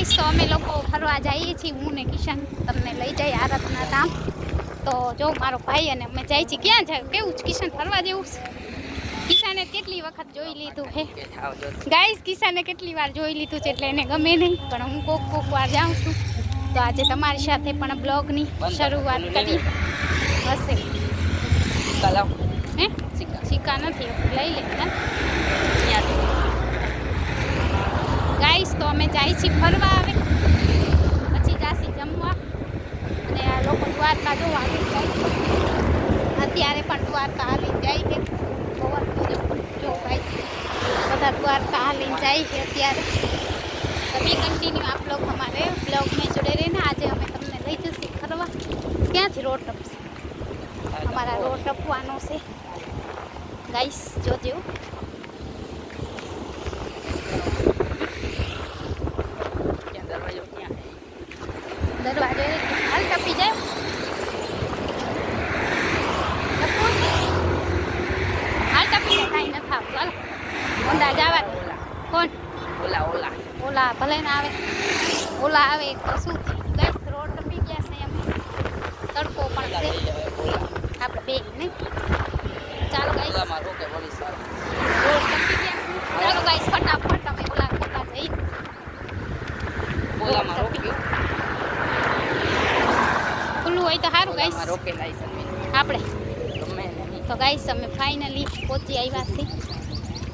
Guys તો અમે લોકો ફરવા જઈએ છીએ, હું ને કિશન તમને લઈ જઈએ આરતના ધામ. તો જો મારો ભાઈ અને અમે જાય છીએ. ક્યાં જાય કેવું કિશન ફરવા જેવું છે? કિશાને કેટલી વખત જોઈ લીધું હે ગાઈસ, કિશાને કેટલી વાર જોઈ લીધું છે એટલે એને ગમે નહીં, પણ હું કોક વાર જાઉં છું. તો આજે તમારી સાથે પણ બ્લોગની શરૂઆત કરી હશે. હે સિક્કા નથી લઈ લે ગાઈસ. તો અમે જાય છીએ ફરવા, આવે પછી જાસી જમવા. અને આ લોકો દ્વારકા જો આવી જાય, અત્યારે પણ દ્વારકા હાલી જાય છે. જો ગાઈસ બધા દ્વારકા હાલીને જાય છે અત્યારે. તો બી કન્ટિન્યુ આપ લોકો हमारे ब्लॉग में जुड़े रहना. આજે અમે તમને લઈ જશું ફરવા. ક્યાંથી રોડ ટપશે, અમારા રોડ ટપવાનો છે ગાઈસ, જોજો. દરવાજો હાલ ટપી જાય. હાલ ટપી જાય, કાંઈ નથી આવતું. હાલ ઊંડા જવા. કોણ? ઓલા ભલે ના આવે, ઓલા આવે તો શું થયું? રોડ ટપી ગયા છે. અમે તડકો પણ છે આપણે બે નહીં. ચાલો ગાઈસ, રોડ ટપી ગયા. ચાલો ગાઈસ ફટાફટ અમે ઓલા કરવા જઈ. ખુલ્લું હોય તો સારું ગાઈસ. આપણે તો ગાઈસ અમે ફાઇનલી પહોંચી આવ્યા છીએ.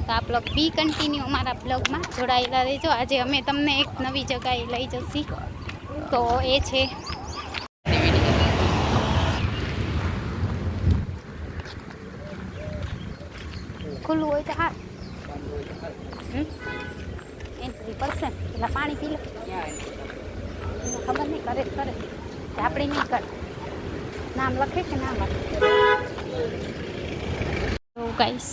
તો આપ લોગ બી કન્ટિન્યુ અમારા બ્લોગમાં જોડાયેલા રહેજો. આજે અમે તમને એક નવી જગ્યાએ લઈ જશી. તો એ છે ખુલ્લું હોય તો હા એન્ટ્રી પડશે. પેલા પાણી પી લે, ખબર નહીં કરે આપણે નહીં કરે. નામ લખે કે નામ લખે. તો ગાઈસ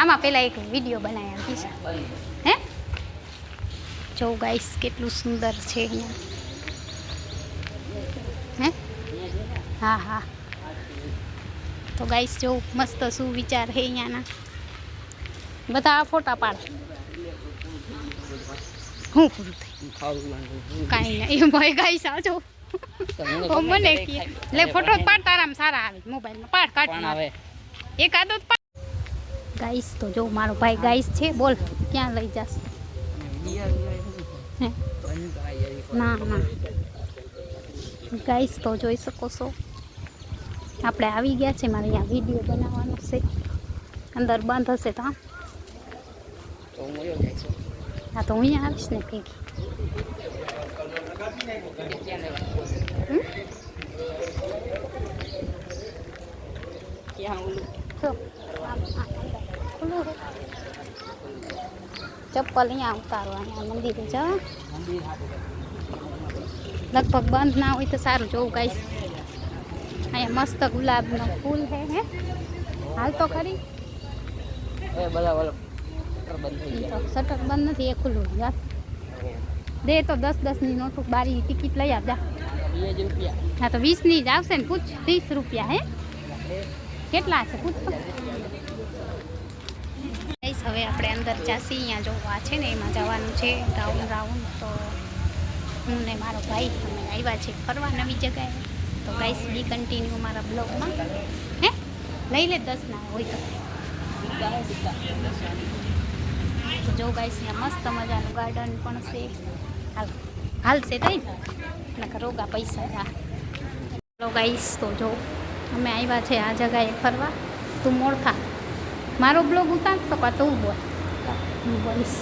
આમાં પેલા એક વિડીયો બનાવ્યા કિશન. હે જો ગાઈસ કેટલું સુંદર છે અહીંયા. હે હા. તો ગાઈસ જો મસ્ત શું વિચાર છે અહીંયાના. બધા ફોટા પાડે. હું પૂરું થઈ કાંઈ નહીં ભાઈ ગાઈસ. આજો મને લે ફોટો પાડ, તારામાં સારા આવે મોબાઈલમાં. પાડ કાઢ આવે એકાદો ગાઈસ. તો જો મારો ભાઈ ગાઈસ છે. બોલ ક્યાં લઈ જાસ? ના ગાઈસ તો જોઈ શકો છો આપણે આવી ગયા છે. મારે અહીંયા વિડીયો બનાવવાનો છે. અંદર બંધ હશે તો હા તો હું અહીંયા આવીશ ને ભેગી. ચપ્પલ અહીંયા ઉતારો. અહીંયા મંદિરે જાઓ. લગભગ બંધ ના હોય તો સારું. જોવું ગાઈસ અહીંયા મસ્ત ગુલાબનો ફૂલ છે. હે હાલ તો ખરી. શટર બંધ નથી, એ ખુલ્લું દે તો 10-10ની નોટું બારી ટિકિટ લઈ આવજા. હા તો 20ની જ આવશે ને. પૂછ 30 રૂપિયા. હે કેટલા છે પૂછ. હવે આપણે અંદર જાસી. અહીંયા જો આ છે ને એમાં જવાનું છે રાઉન્ડ. તો હું ને મારો ભાઈ અમે આવ્યા છે ફરવા નવી જગ્યાએ. તો ગાઈસ બી કન્ટિન્યુ મારા બ્લોગમાં. હે લઈ લે 10 ના હોય તો જો ગાઈસ અહીંયા મસ્ત મજાનું ગાર્ડન પણ છે. હાલશે તઈ નકર રોગા પૈસા. ચાલો ગાઈસ તો જો અમે આવ્યા છે આ જગ્યાએ ફરવા. તું મોડ થા, મારો બ્લોગ ઉતાર તો કા તું બોલ, હું બોલીશ.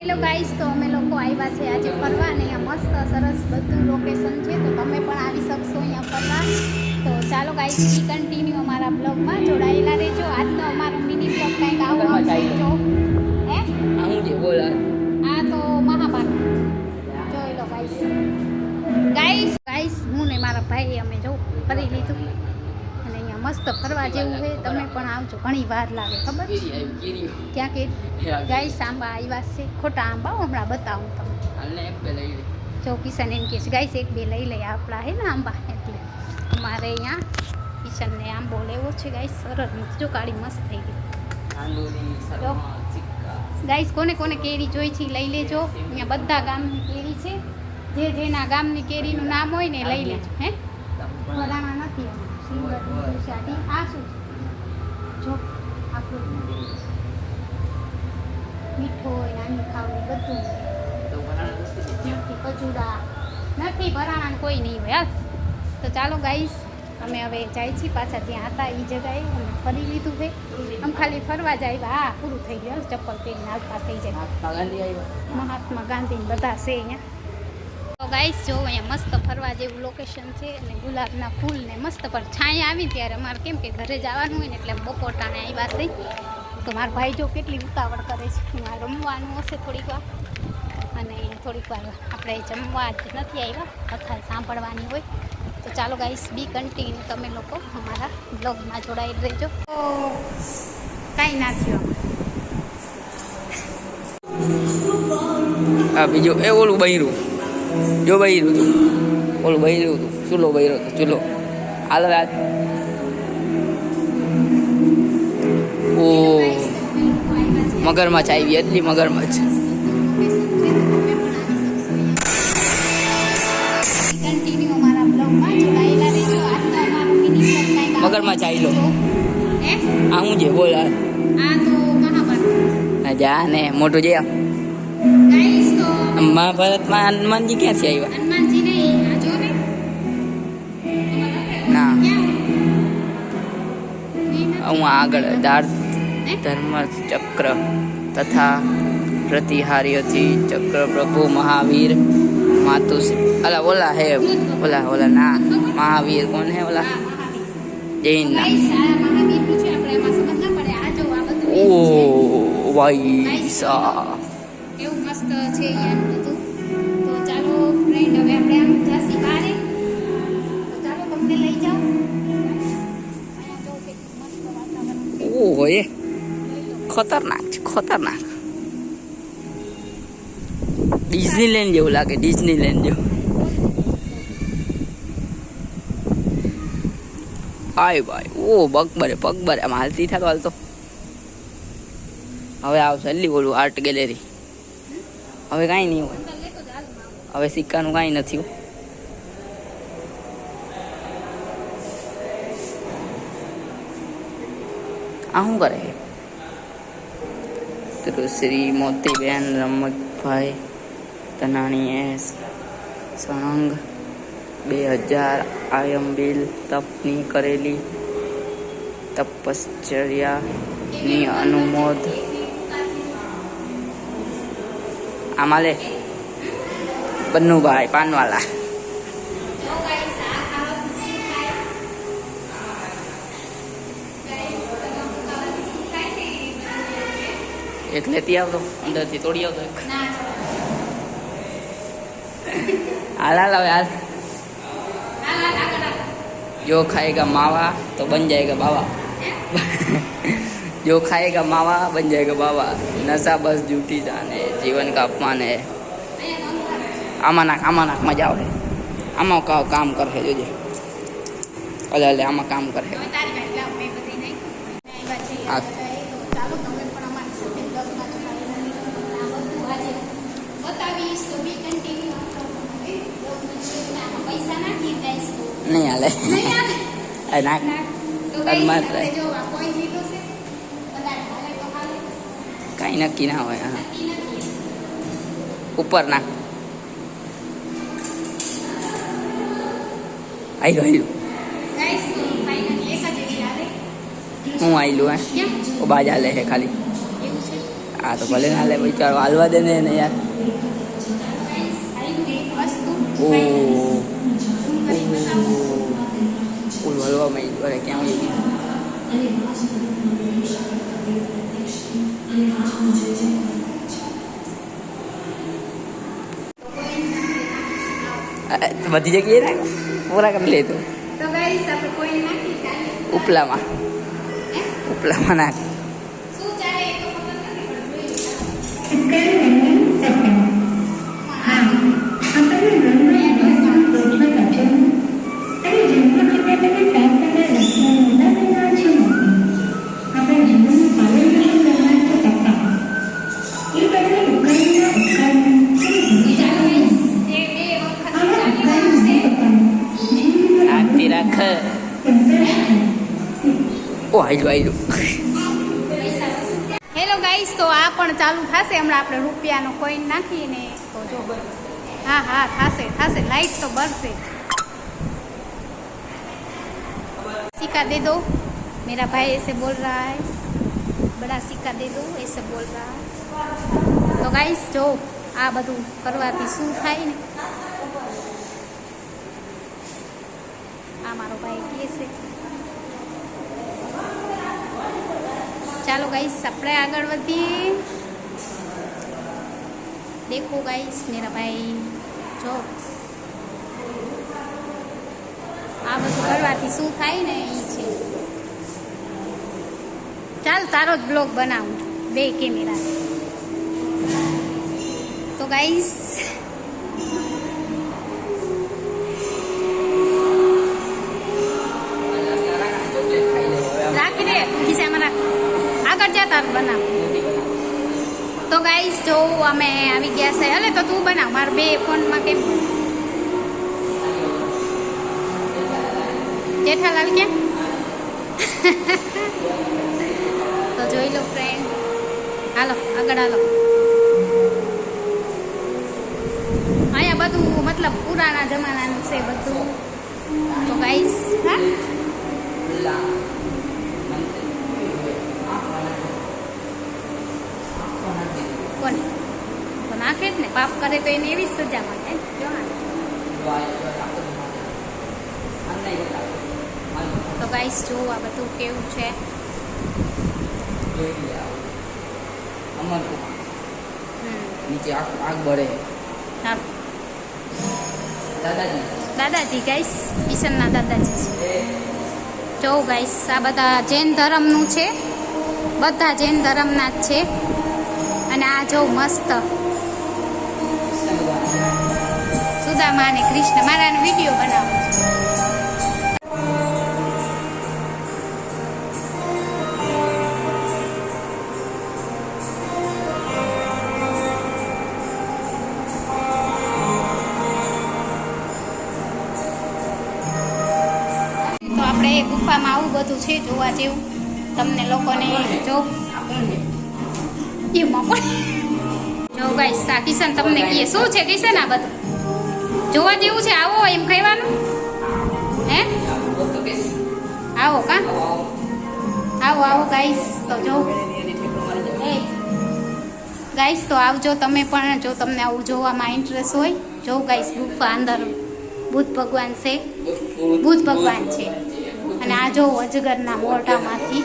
હેલો ગાઈસ, તો અમે લોકો આવ્યા છે આજે ફરવા ને અહીંયા મસ્ત સરસ બધું લોકેશન છે. તો તમે પણ આવી શકશો અહીંયા ફરવા. તો ચાલો ગાઈસ કન્ટિન્યુ અમારા બ્લોગમાં જોડાયેલા રહેજો. આજ જેવું છે, તમે પણ આવજો, ઘણી વાર લાગે ખબર છે. ક્યાં કે ગાઈસ આંબા આવ્યા છે, ખોટા આંબા હમણાં બતાવું તમને. જો કિશન એમ કે છે ગાઈસ એક બે લઈ લઈએ, આપણા હે ને આંબા, એટલે અમારે અહીંયા કિશનને આંબો લેવો છે ગાઈસ. સરસ જો કાળી મસ્ત થઈ ગઈ. ગાઈસ કોને કોને કેરી જોઈ છે લઈ લેજો, અહીંયા બધા ગામની કેરી છે, જે જેના ગામની કેરીનું નામ હોય ને લઈ લેજો. હે વરાણા નથી સિંગર આ શું જો આપણું મીઠો હોય નાની ખાવું બધું નથી, કચુડા નથી, વરાણા કોઈ નહીં હોય. હાલ તો ચાલો ગાઈસ અમે હવે જાય છીએ પાછા જ્યાં હતા એ જગાએ, અમે ફરી લીધું છે. આમ ખાલી ફરવા જાય, હા પૂરું થઈ ગયું, ચપ્પલ પહેરીને આવતા થઈ જાય. મહાત્મા ગાંધી બધા છે અહીંયા. તો ગાઈસ જો અહીંયા મસ્ત ફરવા જેવું લોકેશન છે, અને ગુલાબના ફૂલ ને મસ્ત. પણ છાંયા આવી ત્યારે અમારે કેમ કે ઘરે જવાનું હોય ને, એટલે બપોર ટાણે આવ્યા છે. તો મારા ભાઈ જો કેટલી ઉતાવળ કરે છે, મારે રમવાનું હશે થોડીક વાર, અને થોડીક વાર આપણે જમવા જ નથી આવ્યા, કથા સાંભળવાની હોય. તો ચાલો ગાઈસ બી કન્ટિન્યુ, તમે લોકો અમારા બ્લોગમાં જોડાઈ રહેજો. તો કાંઈ ના થયું હા બીજું એ ઓલું બૈરું જો બૈરું હતું, ઓલું બૈરું હતું, ચૂલો બૈરો હતો, ચૂલો. હાલ હવે ઓ મગરમચ્છ આવી, એટલી મગરમચ્છ. મગરમચ્છ આવી લો. આ હું છે બોલ જા ને મોટું જે મહાભારતમાં હનુમાનજી ક્યાંથી આવ્યા? ના હું આગળ ધર્મ ચક્ર તથા પ્રતિહાર્યથી ચક્ર પ્રભુ મહાવીર માતુ અલા ઓલા હે ઓલા ઓલા ના મહાવીર કોણ હે ઓલા જૈન ના. ઓ ભાઈ સા એવું મસ્ત છે અહીંયા બધું. તો ચાલો ફ્રેન્ડ હવે આપણે આમ જાસી બારે, તો ચાલો તમને લઈ જાઉં. અહીંયા જો કે મસ્ત વાતાવરણ. ઓહો એ ખતરનાક છે, ખતરનાક. ડિઝનીલેન્ડ જેવું લાગે, ડિઝનીલેન્ડ જેવું. હાય ભાઈ ઓ બકબરે પગબરે આમ હાલતી થતો હાલતો. હવે આવશે એટલી ઓલું આર્ટ ગેલેરી. હવે કાંઈ નહીં હોય, હવે સિક્કાનું કાંઈ નથી. આ શું કરે તો શ્રી મોતીબેન રમતભાઈ તનાણીએ સળંગ 2000 આયંબિલ તપની કરેલી તપશ્ચર્યાની અનુમોદ. આમાં લે બન્નુભાઈ પાનવાલા. એક લેતી આવતો અંદરથી તોડી આવતો એક. હાલ હાલ હવે હાલ. जो खाएगा मावा तो बन जाएगा बाबा. जो खाएगा मावा बन जाएगा बाबा. नशा बस झूठी जाने जीवन का अपमान है. आमा नाक मजा આવે. આમાં કામ કરે જોજે. અલે અલે આમાં કામ કરે. નહીં હાલે. નાખ કાંઈ નક્કી ના હોય. હા ઉપર નાખ. આયલું હું આયલું હે ઓ બાજ હાલે છે ખાલી. હા તો ભલે ના હાલે વિચારો હાલવા દે ને યાર. ઓ ઓલું હલવા માં અરે ક્યાં હોય. બધી જગ્યાએ નાખ પૂરા કરી લે તું. ઉપલામાં ઉપલામાં નાખ. શું ચાલે એ તો ખબર નથી પડતી. આગથી રાખ. ઓ આયલું. હેલો ગાઈસ, તો આ પણ ચાલુ થશે હમણાં. આપણે રૂપિયાનો કોઈન નાખીને તો જો હા હા થશે લાઈટ તો બરસે. सिक्का दे दो, मेरा भाई ऐसे बोल रहा है, बड़ा सिक्का दे दो ऐसे बोल रहा है. तो गाइस जो આ બધું કરવાથી શું થાય ને, આ મારો ભાઈ કહે છે. ચાલો ગાઈસ આપણે આગળ વધીએ. देखो गाइस मेरा भाई जो આ બધું કરવાથી શું થાય ને એ છે. ચાલ તારો જ બ્લોગ બનાવું બે કેમેરા. તો ગાઈસ રાખી દે ખિસ્સામાં રાખ, આગળ જા તારું બનાવ. તો ગાઈસ જો અમે આવી ગયા છે. અલે તો તું બનાવ, મારા બે ફોનમાં કેમ. જેઠાલાલ ક્યાં? તો જોઈ લો ફ્રેન્ડ. હાલો આગળ હાલો. અહીંયા બધું મતલબ પુરાણા જમાનાનું છે બધું. તો ગાઈસ હા કોને તો નાખે જ ને, પાપ કરે તો એને એવી જ સજા મળે. જો તો ગાઈસ જો આ બધું કેવું છે. નીચે આગ બળે. હા દાદાજી દાદાજી ગાઈસ કિશનના દાદાજી છે. જો ગાઈસ આ બધા જૈન ધર્મનું છે, બધા જૈન ધર્મના જ છે. અને આ જો મસ્ત સુદામા અને કૃષ્ણ મારાનો વિડીયો બનાવો છે. તો આપણે ગુફામાં આવું બધું છે જોવા જેવું. તમને લોકોને જો એમાં પણ જો ગાઈસ આ કિશન તમને કહે શું છે કિશન આ બધું જોવા જેવું છે. આવો એમ કહેવાનું હે, આવો કા આવો આવો ગાઈસ. તો જો ગાઈસ તો આવજો તમે પણ, જો તમને આવું જોવામાં ઇન્ટરેસ્ટ હોય. જો ગાઈસ ગુફા અંદર બુદ્ધ ભગવાન છે, બુદ્ધ ભગવાન છે. અને આ જો અજગરના મોઢામાંથી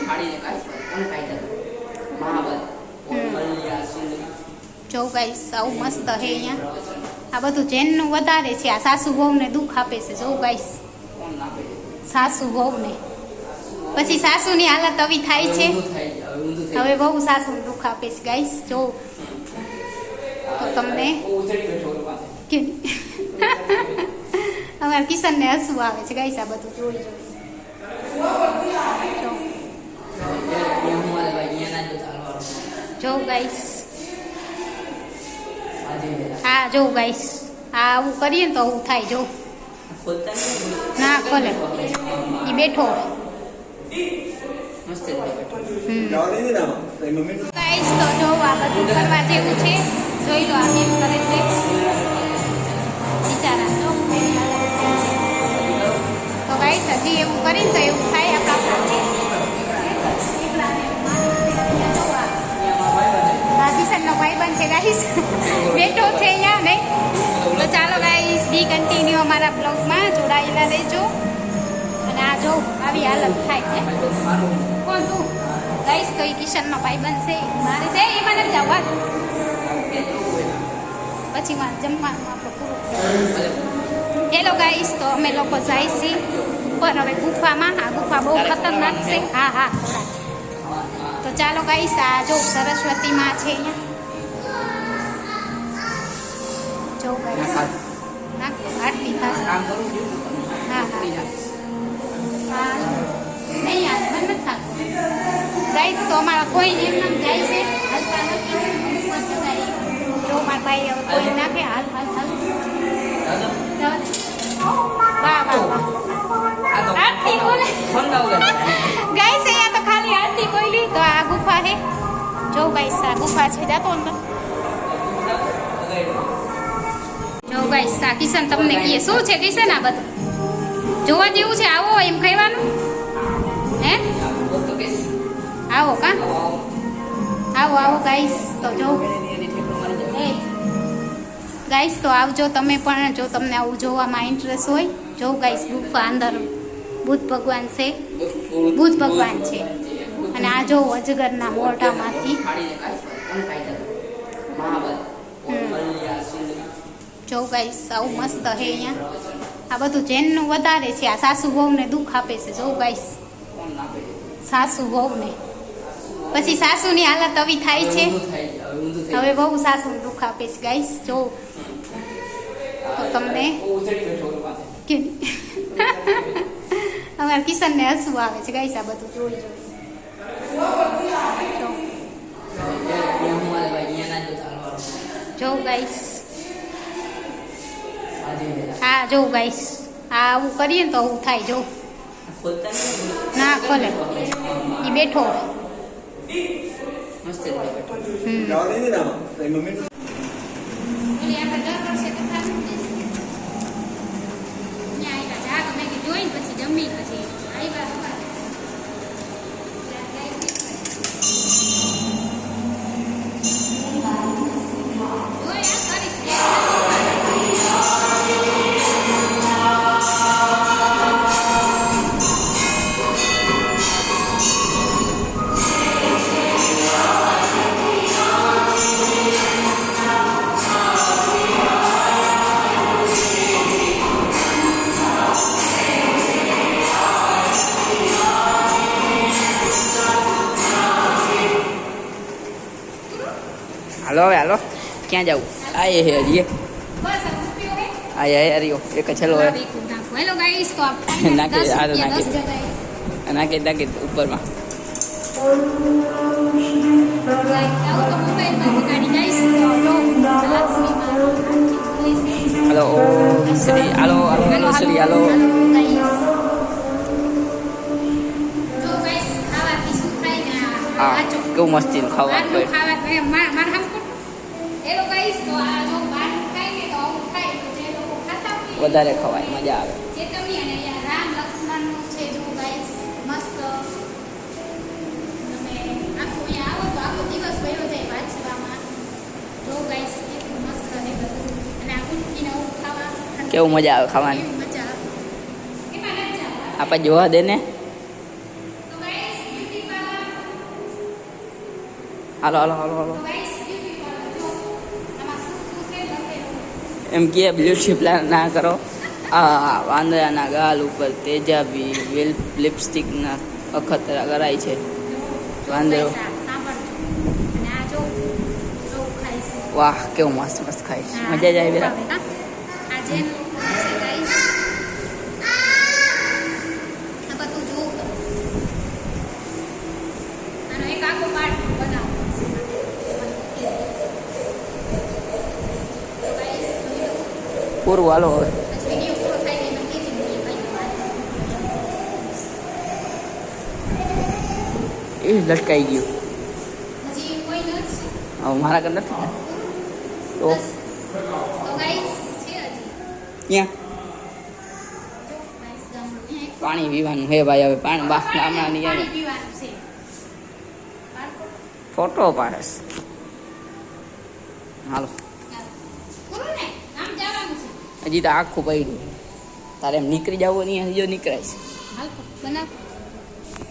જો ગાઈસ આવું મસ્ત હે અહીંયા. આ બધું જૈનનું વધારે છે. આ સાસુ વહુને દુઃખ આપે છે. જો ગાઈસ સાસુ વહુને, પછી સાસુની હાલત આવી થાય છે. હવે બહુ સાસુને દુઃખ આપે છે ગાઈસ. જો તો તમને અમારા કિશનને હસવું આવે છે ગાઈસ આ બધું જોઈ જોઈ. જો ગાઈસ હા જો ગાઈસ આ આવું કરીએ ને તો આવું થાય. જો ના ખોલે એ બેઠો ગાઈસ. તો જો આ બધું કરવા જેવું છે. જોઈ લો આ કેમ કરે છે બિચારા. તો ગાઈસ હજી એવું કરીને તો એવું થાય આપણા કિશનનો ભાઈબંધ છે ગાઈસ બેઠો છે અહીંયા નહીં. તો ચાલો ગાઈસ બી કન્ટિન્યુ અમારા બ્લોગમાં જોડાયેલા રહેજો. અને આ જો આવી હાલત થાય છે. કોણ તું ગાઈસ? તો એ કિશનનો ભાઈબંધ છે મારે છે એમાં નથી જવા. પછી માં જમવાનું આપણે પૂરું. હેલો ગાઈસ તો અમે લોકો જાય છીએ ઉપર હવે ગુફામાં. આ ગુફા બહુ ખતરનાક છે. હા હા ચાલો ગાઈસ આ જો સરસ્વતી માં છે અહીંયા જો ગાઈસ નાખો આટલી ખાસ હા હા નહીં યાર મને નથી થતું ગાઈસ તો અમારા કોઈ એમ નામ જાય છે હાલતા નથી જો મારા ભાઈ હવે કોઈ નાખે હાલ હાલ હાલ વાહ વાહ વાહ આરતી બોલે ગાઈસ અહીંયા તો ખાલી આરતી બોલી તો આ ગુફા છે જો ગાઈસ આ ગુફા છે જાતો અંદર જો ગાઈસ આ કિશન તમને કહીએ શું છે કિશન આ બધું જોવા જેવું છે આવો એમ કહેવાનું હે આવો કા આવો આવો ગાઈસ તો જો ગાઈસ તો આવજો તમે પણ જો તમને આવું જોવામાં ઇન્ટરેસ્ટ હોય જો ગાઈસ ગુફા અંદર બુદ્ધ ભગવાન છે બુદ્ધ ભગવાન છે અને આ જો અજગરના મોઢામાંથી જો ગાઈસ આવું મસ્ત છે અહીંયા આ બધું જૈનનું વધારે છે આ સાસુ વહુને દુઃખ આપે છે જો ગાઈસ સાસુ વહુને પછી સાસુની હાલત આવી થાય છે હવે બહુ સાસુને દુઃખ આપે છે ગાઈસ જો તો તમને અમારા કિશનને હસવું આવે છે ગાઈસ આ બધું જોઈ જો ગાઈસ હા જો ગાઈસ આ આવું કરીએ ને તો આવું થાય જો ના ખોલે એ બેઠો જોઈ પછી જમી પછી હાલો હવે હાલો ક્યાં જવું આ હે હજી આ યારીઓ એક છેલ્લો હે હેલો ગાઈસ તો નાખી આ તો નાખી નાખી ઉપરમાં હાલો શ્રી હાલો હાલો શ્રી હાલો હા કેવું મસ્તી ખાવાનું વધારે ખવાય મજા આવે રામ લક્ષ્મણ છે જો ગાઈસ મસ્ત તમે આખો અહીંયા આવો તો આખો દિવસ વયો જાય વાંચવામાં જો ગાઈસ કેટલું મસ્ત છે બધું અને આ કુટકીને એવું ખાવા કેવું મજા આવે ખાવાની મજા આવે એમાં મજા આવે આપણે જોવા દે ને તો ગાઈસ બ્યુટી પાર્લર હાલો હાલો હાલો હાલો તો ગાઈસ બ્યુટી પાર્લર જો આમાં શું છે લખેલું એમ કે બ્યુટી પ્લાન ના કરો આ વાંદરાના ગાલ ઉપર તેજાબી લિપસ્ટિકના અખતરા કરાય છે વાંદરો વાહ કેવું મસ્ત મસ્ત ખાય છે મજા જ આવી પૂરું હાલો હવે એ લટકાઈ ગયું હવે મારા ઘર નથી તો ક્યાં પાણી પીવાનું હે ભાઈ હવે પાણી બા ગામડા નહીં આવે ફોટો પાડે હાલો હજી તો આખું પડ્યું તારે એમ નીકળી જવું નહીં હજી નીકળાય છે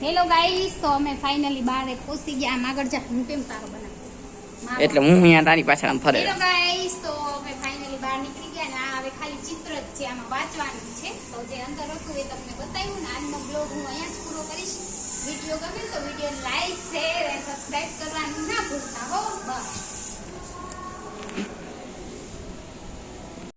હેલો ગાઈસ તો અમે ફાઇનલી બહાર પહોંચી ગયા આમ આગળ જા હું કેમ તારો બનાવ એટલે હું અહીંયા તારી પાછળ આમ ફરે હેલો ગાઈસ તો અમે ફાઇનલી બહાર નીકળી ગયા ને આ હવે ખાલી ચિત્ર જ છે આમાં વાંચવાનું છે તો જે અંદર હતું એ તમને બતાવ્યું ને આજનો બ્લોગ હું અહીંયા જ પૂરો કરીશ વિડીયો ગમે તો વિડીયો લાઈક શેર અને સબસ્ક્રાઇબ